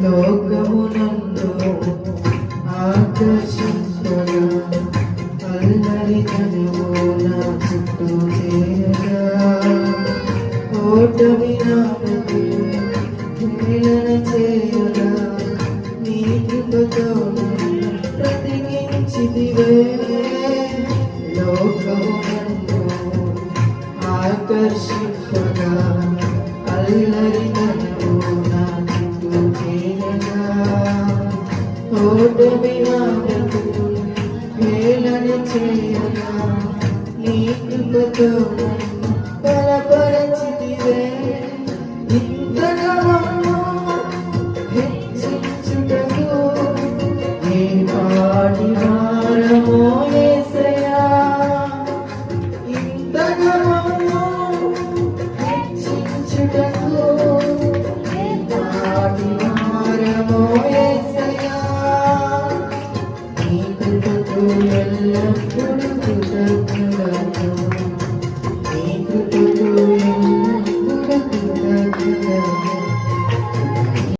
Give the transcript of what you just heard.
లోకము నన్ను ఆకర్షించగా అల్లరి తనువు నా చుట్టూ చేరగా ఓటమి నాకు హేళన చేయగా నీ కృపతో బ్రతికించితివే లోకము నన్ను ఆకర్షించగా అల్లరి తనువు నా చుట్టూ చేరగా ఓటమి నాకు హేళన చేయగా నీ కృపతో బలపరచితివే ఇంతగా మమ్ము హెచ్చించుటకు ఏ పాటి వారమో యేసయ్యా ఇంతగా మమ్ము హెచ్చించుటకు ఏ పాటి వారమో యేసయ్యా నీ కృపకు ఎల్లప్పుడూ కృతజ్ఞుడను